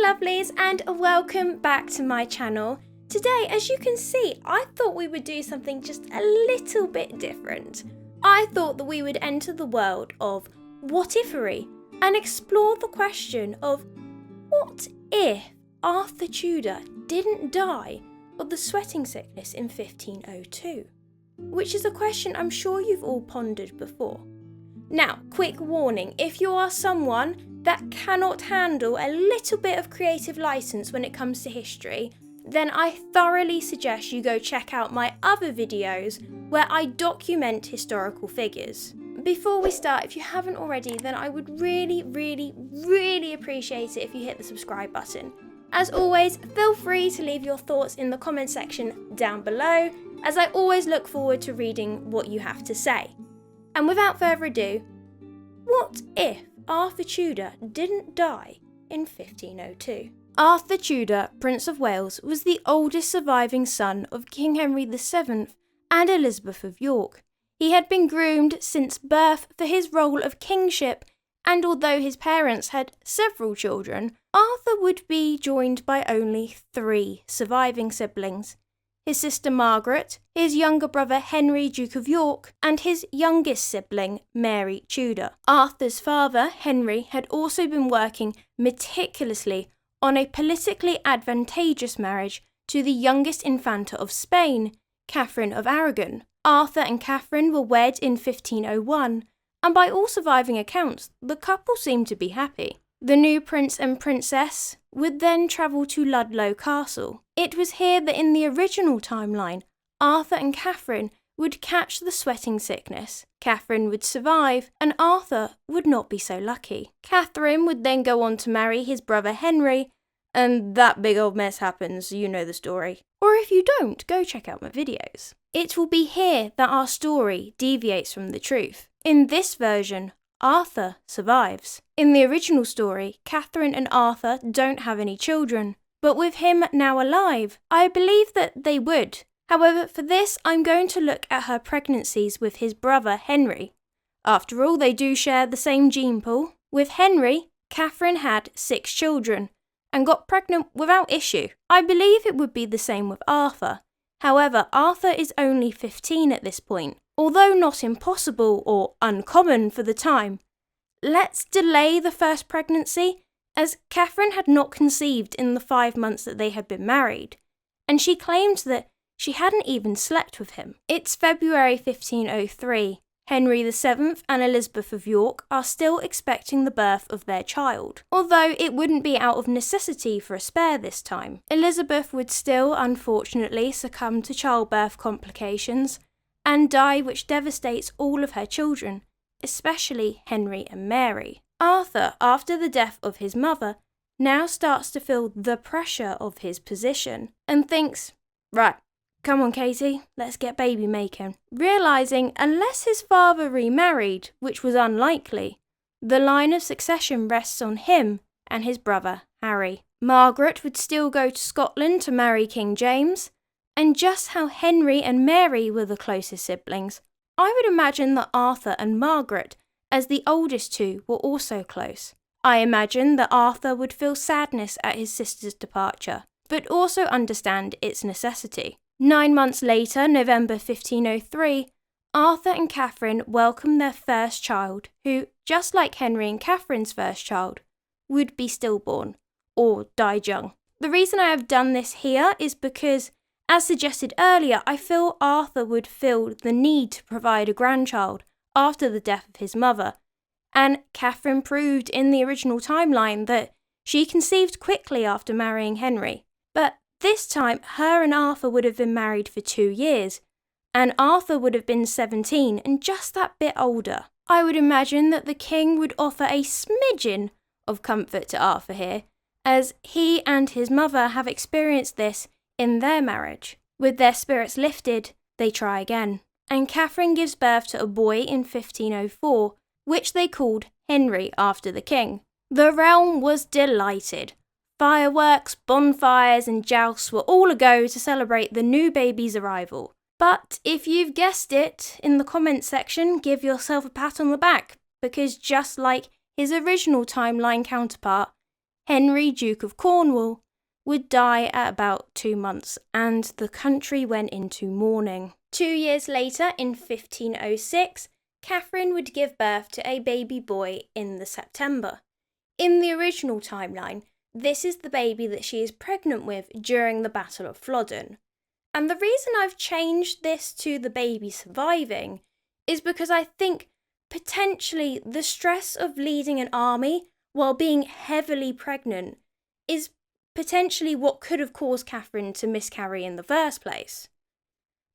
lovelies, and welcome back to my channel. Today, as you can see, I thought we would do something just a little bit different. I thought that we would enter the world of what iffery and explore the question of what if Arthur Tudor didn't die of the sweating sickness in 1502? Which is a question I'm sure you've all pondered before. Now, quick warning, if you are someone that cannot handle a little bit of creative license when it comes to history, then I thoroughly suggest you go check out my other videos where I document historical figures. Before we start, if you haven't already, then I would really appreciate it if you hit the subscribe button. As always, feel free to leave your thoughts in the comment section down below, as I always look forward to reading what you have to say. And without further ado, what if Arthur Tudor didn't die in 1502? Arthur Tudor, Prince of Wales, was the oldest surviving son of King Henry VII and Elizabeth of York. He had been groomed since birth for his role of kingship, and although his parents had several children, Arthur would be joined by only 3 surviving siblings: his sister Margaret, his younger brother Henry, Duke of York, and his youngest sibling Mary Tudor. Arthur's father, Henry, had also been working meticulously on a politically advantageous marriage to the youngest infanta of Spain, Katherine of Aragon. Arthur and Katherine were wed in 1501, and by all surviving accounts, the couple seemed to be happy. The new prince and princess would then travel to Ludlow Castle. It was here that in the original timeline, Arthur and Katherine would catch the sweating sickness. Katherine would survive, and Arthur would not be so lucky. Katherine would then go on to marry his brother Henry, and that big old mess happens, you know the story. Or if you don't, go check out my videos. It will be here that our story deviates from the truth. In this version, Arthur survives. In the original story, Katherine and Arthur don't have any children, but with him now alive, I believe that they would. However, for this, I'm going to look at her pregnancies with his brother Henry. After all, they do share the same gene pool. With Henry, Katherine had 6 children and got pregnant without issue. I believe it would be the same with Arthur. However, Arthur is only 15 at this point. Although not impossible or uncommon for the time, let's delay the first pregnancy, as Katherine had not conceived in the 5 months that they had been married, and she claimed that she hadn't even slept with him. It's February 1503. Henry VII and Elizabeth of York are still expecting the birth of their child, although it wouldn't be out of necessity for a spare this time. Elizabeth would still, unfortunately, succumb to childbirth complications and die, which devastates all of her children, especially Henry and Mary. Arthur, after the death of his mother, now starts to feel the pressure of his position and thinks, right, come on Katie, let's get baby making. Realising unless his father remarried, which was unlikely, the line of succession rests on him and his brother Harry. Margaret would still go to Scotland to marry King James, and just how Henry and Mary were the closest siblings, I would imagine that Arthur and Margaret, as the oldest 2, were also close. I imagine that Arthur would feel sadness at his sister's departure, but also understand its necessity. 9 months later, November 1503, Arthur and Katherine welcomed their first child, who, just like Henry and Katherine's first child, would be stillborn, or died young. The reason I have done this here is because, as suggested earlier, I feel Arthur would feel the need to provide a grandchild after the death of his mother, and Katherine proved in the original timeline that she conceived quickly after marrying Henry. But this time, her and Arthur would have been married for 2 years, and Arthur would have been 17 and just that bit older. I would imagine that the king would offer a smidgen of comfort to Arthur here, as he and his mother have experienced this in their marriage. With their spirits lifted, they try again, and Katherine gives birth to a boy in 1504, which they called Henry after the king. The realm was delighted. Fireworks, bonfires and jousts were all a-go to celebrate the new baby's arrival. But if you've guessed it, in the comments section, give yourself a pat on the back, because just like his original timeline counterpart, Henry, Duke of Cornwall, would die at about 2 months, and the country went into mourning. 2 years later, in 1506, Katherine would give birth to a baby boy in the September. In the original timeline, this is the baby that she is pregnant with during the Battle of Flodden. And the reason I've changed this to the baby surviving is because I think potentially the stress of leading an army while being heavily pregnant is potentially what could have caused Katherine to miscarry in the first place.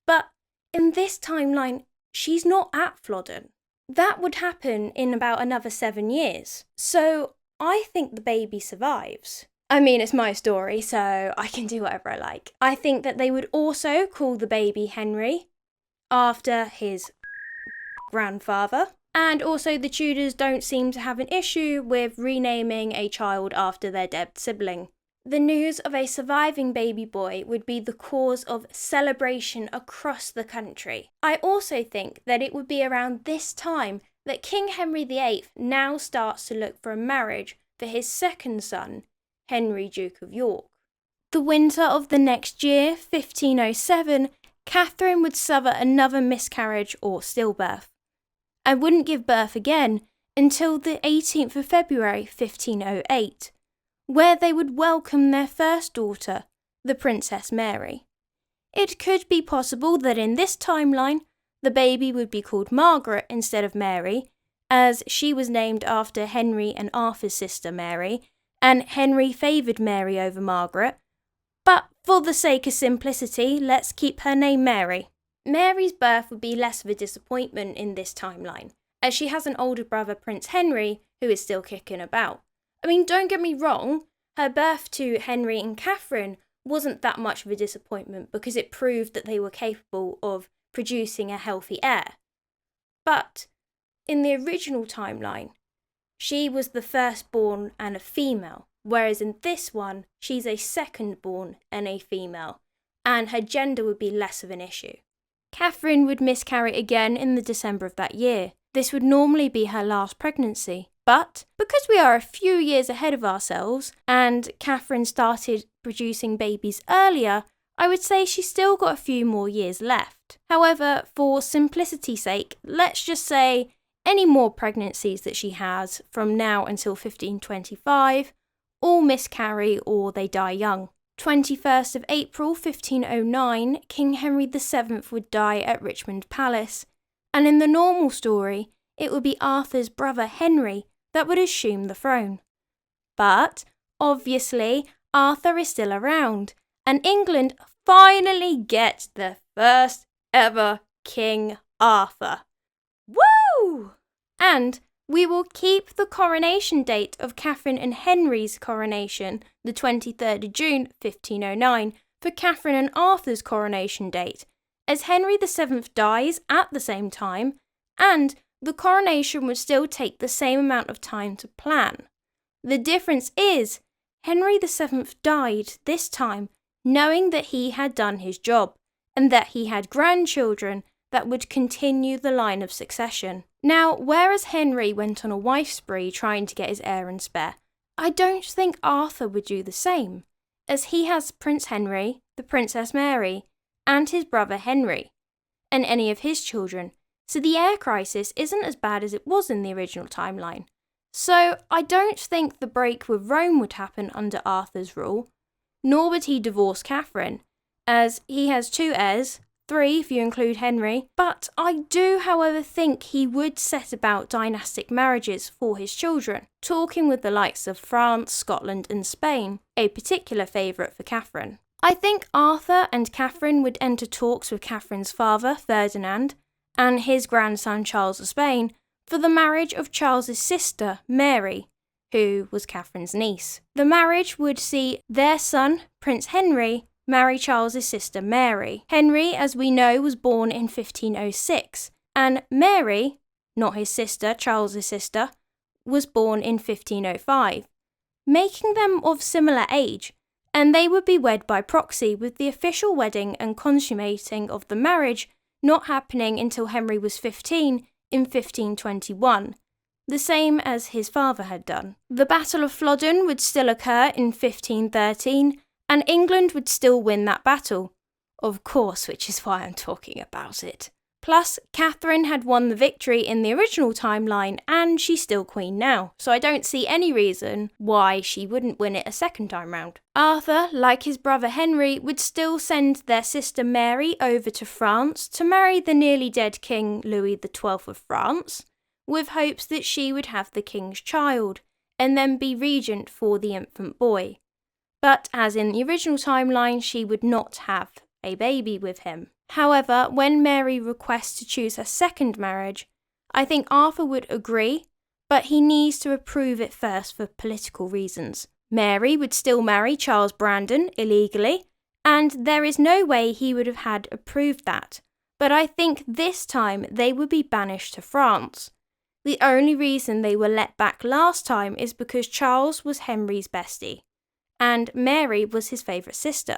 But in this timeline, she's not at Flodden. That would happen in about another 7 years. So I think the baby survives. I mean, it's my story, so I can do whatever I like. I think that they would also call the baby Henry, after his grandfather. And also the Tudors don't seem to have an issue with renaming a child after their dead sibling. The news of a surviving baby boy would be the cause of celebration across the country. I also think that it would be around this time that King Henry VIII now starts to look for a marriage for his second son, Henry, Duke of York. The winter of the next year, 1507, Katherine would suffer another miscarriage or stillbirth, and wouldn't give birth again until the 18th of February, 1508. Where they would welcome their first daughter, the Princess Mary. It could be possible that in this timeline, the baby would be called Margaret instead of Mary, as she was named after Henry and Arthur's sister Mary, and Henry favoured Mary over Margaret. But for the sake of simplicity, let's keep her name Mary. Mary's birth would be less of a disappointment in this timeline, as she has an older brother, Prince Henry, who is still kicking about. I mean, don't get me wrong, her birth to Henry and Katherine wasn't that much of a disappointment because it proved that they were capable of producing a healthy heir. But in the original timeline, she was the firstborn and a female, whereas in this one, she's a secondborn and a female, and her gender would be less of an issue. Katherine would miscarry again in the December of that year. This would normally be her last pregnancy. But because we are a few years ahead of ourselves and Katherine started producing babies earlier, I would say she's still got a few more years left. However, for simplicity's sake, let's just say any more pregnancies that she has from now until 1525 all miscarry or they die young. 21st of April 1509, King Henry VII would die at Richmond Palace, and in the normal story, it would be Arthur's brother Henry that would assume the throne. But, obviously, Arthur is still around, and England finally gets the first ever King Arthur. Woo! And we will keep the coronation date of Katherine and Henry's coronation, the 23rd of June 1509, for Katherine and Arthur's coronation date, as Henry VII dies at the same time, and the coronation would still take the same amount of time to plan. The difference is, Henry VII died this time knowing that he had done his job, and that he had grandchildren that would continue the line of succession. Now, whereas Henry went on a wife spree trying to get his heir and spare, I don't think Arthur would do the same, as he has Prince Henry, the Princess Mary, and his brother Henry, and any of his children. So the heir crisis isn't as bad as it was in the original timeline. So I don't think the break with Rome would happen under Arthur's rule, nor would he divorce Katherine, as he has 2 heirs, 3 if you include Henry, but I do however think he would set about dynastic marriages for his children, talking with the likes of France, Scotland and Spain, a particular favourite for Katherine. I think Arthur and Katherine would enter talks with Katherine's father, Ferdinand, and his grandson Charles of Spain for the marriage of Charles's sister, Mary, who was Katherine's niece. The marriage would see their son, Prince Henry, marry Charles's sister Mary. Henry, as we know, was born in 1506, and Mary, not his sister, Charles's sister, was born in 1505, making them of similar age, and they would be wed by proxy, with the official wedding and consummating of the marriage not happening until Henry was 15 in 1521, the same as his father had done. The Battle of Flodden would still occur in 1513, and England would still win that battle. Of course, which is why I'm talking about it. Plus, Katherine had won the victory in the original timeline, and she's still queen now, so I don't see any reason why she wouldn't win it a second time round. Arthur, like his brother Henry, would still send their sister Mary over to France to marry the nearly dead King Louis XII of France, with hopes that she would have the king's child, and then be regent for the infant boy. But as in the original timeline, she would not have a baby with him. However, when Mary requests to choose her second marriage, I think Arthur would agree, but he needs to approve it first for political reasons. Mary would still marry Charles Brandon illegally, and there is no way he would have had approved that. But I think this time they would be banished to France. The only reason they were let back last time is because Charles was Henry's bestie, and Mary was his favourite sister.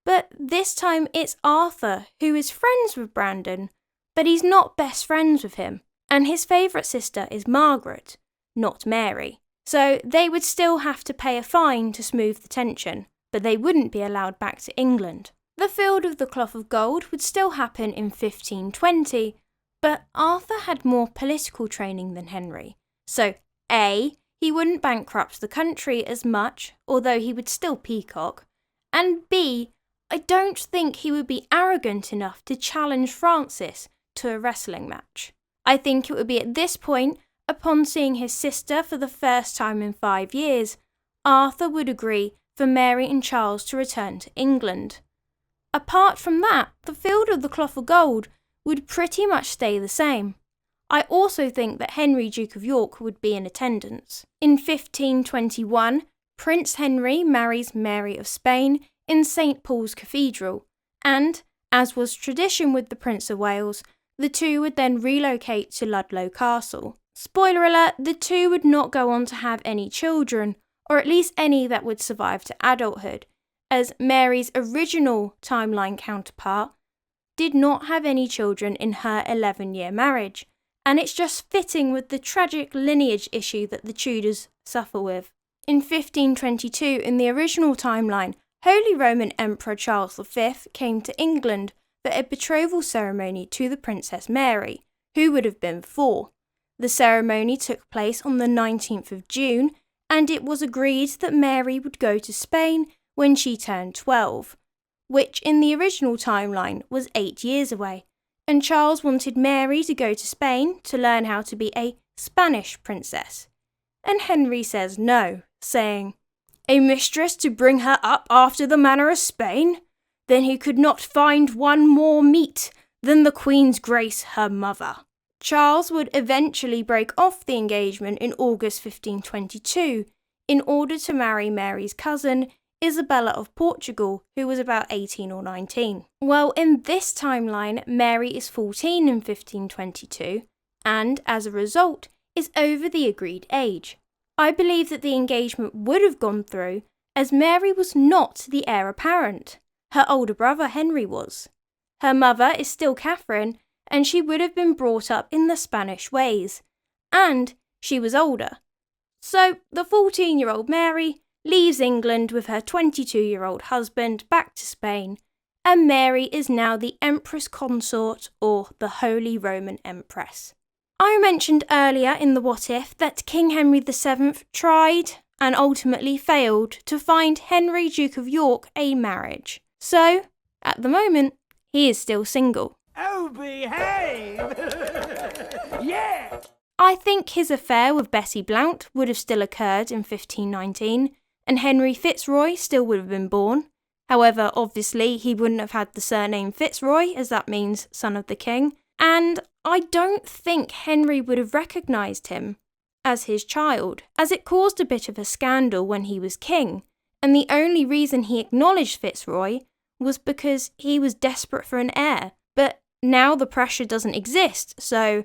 But this time it's Arthur who is friends with Brandon, but he's not best friends with him, and his favourite sister is Margaret, not Mary. So they would still have to pay a fine to smooth the tension, but they wouldn't be allowed back to England. The Field of the Cloth of Gold would still happen in 1520, but Arthur had more political training than Henry. So A, he wouldn't bankrupt the country as much, although he would still peacock, and B, I don't think he would be arrogant enough to challenge Francis to a wrestling match. I think it would be at this point, upon seeing his sister for the first time in 5 years, Arthur would agree for Mary and Charles to return to England. Apart from that, the Field of the Cloth of Gold would pretty much stay the same. I also think that Henry, Duke of York, would be in attendance. In 1521, Prince Henry marries Mary of Spain in St. Paul's Cathedral, and, as was tradition with the Prince of Wales, the two would then relocate to Ludlow Castle. Spoiler alert, the two would not go on to have any children, or at least any that would survive to adulthood, as Mary's original timeline counterpart did not have any children in her 11-year marriage, and it's just fitting with the tragic lineage issue that the Tudors suffer with. In 1522, in the original timeline, Holy Roman Emperor Charles V came to England for a betrothal ceremony to the Princess Mary, who would have been 4. The ceremony took place on the 19th of June, and it was agreed that Mary would go to Spain when she turned 12, which in the original timeline was 8 years away, and Charles wanted Mary to go to Spain to learn how to be a Spanish princess. And Henry says no, saying, "A mistress to bring her up after the manner of Spain? Then he could not find one more meet than the Queen's Grace, her mother." Charles would eventually break off the engagement in August 1522 in order to marry Mary's cousin, Isabella of Portugal, who was about 18 or 19. Well, in this timeline, Mary is 14 in 1522, and as a result, is over the agreed age. I believe that the engagement would have gone through, as Mary was not the heir apparent. Her older brother Henry was. Her mother is still Katherine, and she would have been brought up in the Spanish ways. And she was older. So the 14-year-old Mary leaves England with her 22-year-old husband back to Spain, and Mary is now the Empress Consort, or the Holy Roman Empress. I mentioned earlier in the What If that King Henry VII tried, and ultimately failed, to find Henry, Duke of York a marriage. So, at the moment, he is still single. Oh, behave! Yeah! I think his affair with Bessie Blount would have still occurred in 1519, and Henry Fitzroy still would have been born. However, obviously, he wouldn't have had the surname Fitzroy, as that means son of the king, and I don't think Henry would have recognised him as his child, as it caused a bit of a scandal when he was king, and the only reason he acknowledged Fitzroy was because he was desperate for an heir. But now the pressure doesn't exist, so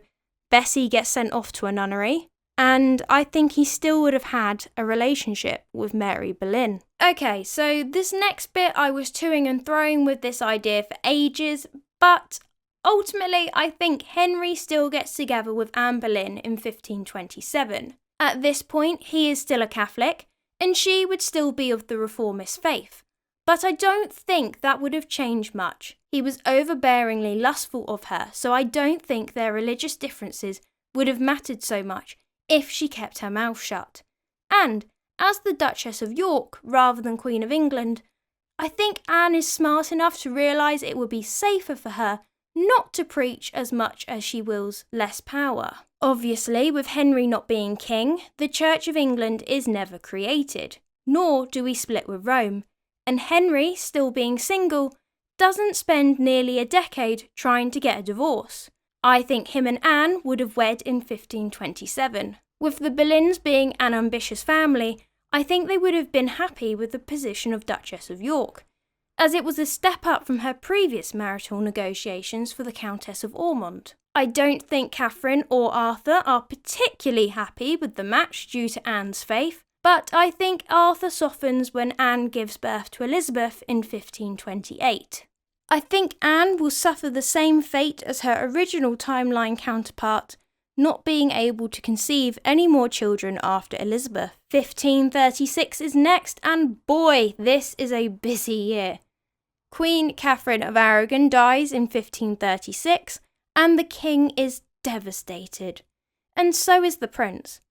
Bessie gets sent off to a nunnery, and I think he still would have had a relationship with Mary Boleyn. Okay, so this next bit I was toing and throwing with this idea for ages, but ultimately, I think Henry still gets together with Anne Boleyn in 1527. At this point, he is still a Catholic, and she would still be of the Reformist faith. But I don't think that would have changed much. He was overbearingly lustful of her, so I don't think their religious differences would have mattered so much if she kept her mouth shut. And, as the Duchess of York rather than Queen of England, I think Anne is smart enough to realise it would be safer for her not to preach as much as she wills less power. Obviously, with Henry not being king, the Church of England is never created, nor do we split with Rome, and Henry, still being single, doesn't spend nearly a decade trying to get a divorce. I think him and Anne would have wed in 1527. With the Boleyns being an ambitious family, I think they would have been happy with the position of Duchess of York, as it was a step up from her previous marital negotiations for the Countess of Ormond. I don't think Katherine or Arthur are particularly happy with the match due to Anne's faith, but I think Arthur softens when Anne gives birth to Elizabeth in 1528. I think Anne will suffer the same fate as her original timeline counterpart, not being able to conceive any more children after Elizabeth. 1536 is next, and boy, this is a busy year. Queen Katherine of Aragon dies in 1536, and the king is devastated. And so is the prince.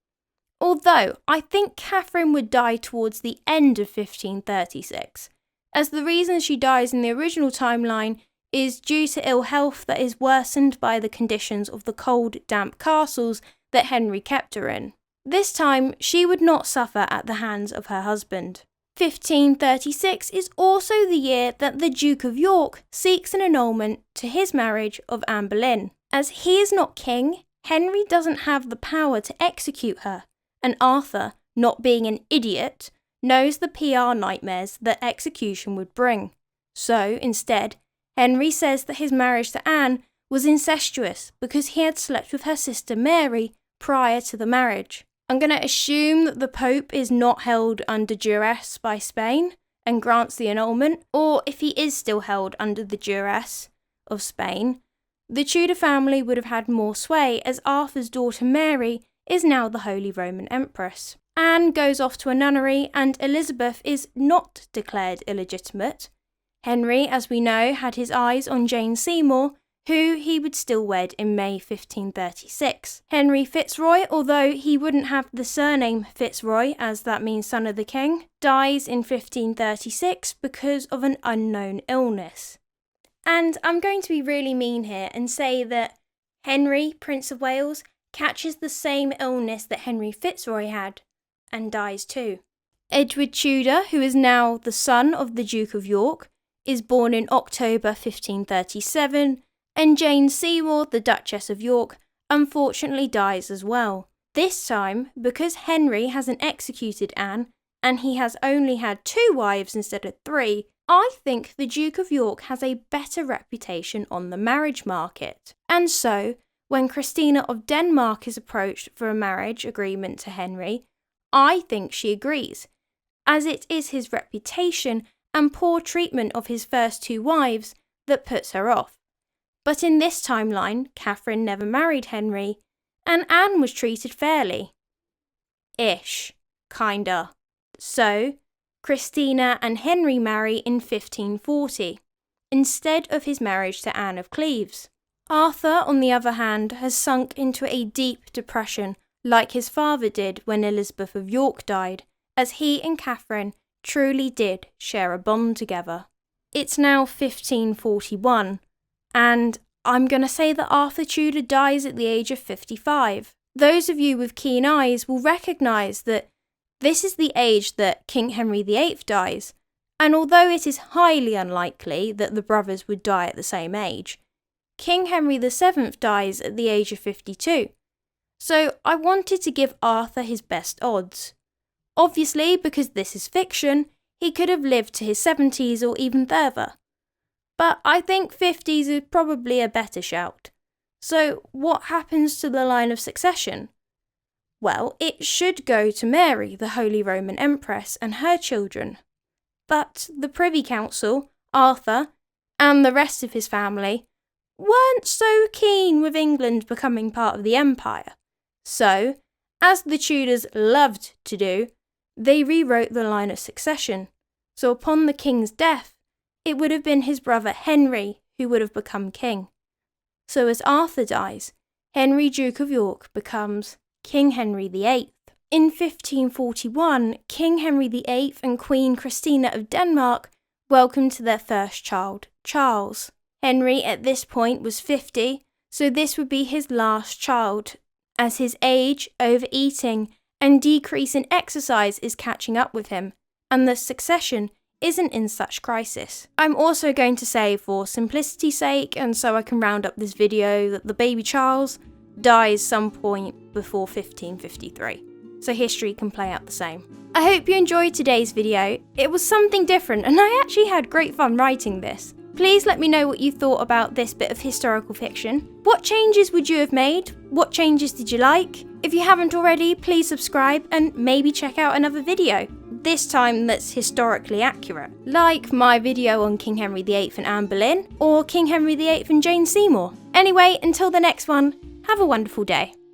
Although I think Katherine would die towards the end of 1536, as the reason she dies in the original timeline is due to ill health that is worsened by the conditions of the cold, damp castles that Henry kept her in. This time, she would not suffer at the hands of her husband. 1536 is also the year that the Duke of York seeks an annulment to his marriage of Anne Boleyn. As he is not king, Henry doesn't have the power to execute her, and Arthur, not being an idiot, knows the PR nightmares that execution would bring. So, instead, Henry says that his marriage to Anne was incestuous because he had slept with her sister Mary prior to the marriage. I'm going to assume that the Pope is not held under duress by Spain and grants the annulment, or if he is still held under the duress of Spain, the Tudor family would have had more sway as Arthur's daughter Mary is now the Holy Roman Empress. Anne goes off to a nunnery and Elizabeth is not declared illegitimate. Henry, as we know, had his eyes on Jane Seymour, who he would still wed in May 1536. Henry Fitzroy, although he wouldn't have the surname Fitzroy, as that means son of the king, dies in 1536 because of an unknown illness. And I'm going to be really mean here and say that Henry, Prince of Wales, catches the same illness that Henry Fitzroy had and dies too. Edward Tudor, who is now the son of the Duke of York, is born in October 1537, and Jane Seymour, the Duchess of York, unfortunately dies as well. This time, because Henry hasn't executed Anne, and he has only had 2 wives instead of 3, I think the Duke of York has a better reputation on the marriage market. And so, when Christina of Denmark is approached for a marriage agreement to Henry, I think she agrees, as it is his reputation and poor treatment of his first 2 wives that puts her off. But in this timeline, Katherine never married Henry, and Anne was treated fairly. Ish. Kinda. So, Christina and Henry marry in 1540, instead of his marriage to Anne of Cleves. Arthur, on the other hand, has sunk into a deep depression, like his father did when Elizabeth of York died, as he and Katherine truly did share a bond together. It's now 1541, and I'm going to say that Arthur Tudor dies at the age of 55. Those of you with keen eyes will recognise that this is the age that King Henry VIII dies, and although it is highly unlikely that the brothers would die at the same age, King Henry VII dies at the age of 52. So I wanted to give Arthur his best odds. Obviously, because this is fiction, he could have lived to his 70s or even further. But I think 50s is probably a better shout. So what happens to the line of succession? Well, it should go to Mary, the Holy Roman Empress, and her children. But the Privy Council, Arthur, and the rest of his family weren't so keen with England becoming part of the empire. So, as the Tudors loved to do, they rewrote the line of succession. So upon the king's death, it would have been his brother Henry who would have become king. So as Arthur dies, Henry, Duke of York, becomes King Henry VIII. In 1541, King Henry VIII and Queen Christina of Denmark welcomed their first child, Charles. Henry at this point was 50, so this would be his last child, as his age, overeating, and decrease in exercise is catching up with him, and the succession isn't in such crisis. I'm also going to say, for simplicity's sake, and so I can round up this video, that the baby Charles dies some point before 1553, so history can play out the same. I hope you enjoyed today's video. It was something different, and I actually had great fun writing this. Please let me know what you thought about this bit of historical fiction. What changes would you have made? What changes did you like? If you haven't already, please subscribe and maybe check out another video, this time that's historically accurate, like my video on King Henry VIII and Anne Boleyn, or King Henry VIII and Jane Seymour. Anyway, until the next one, have a wonderful day.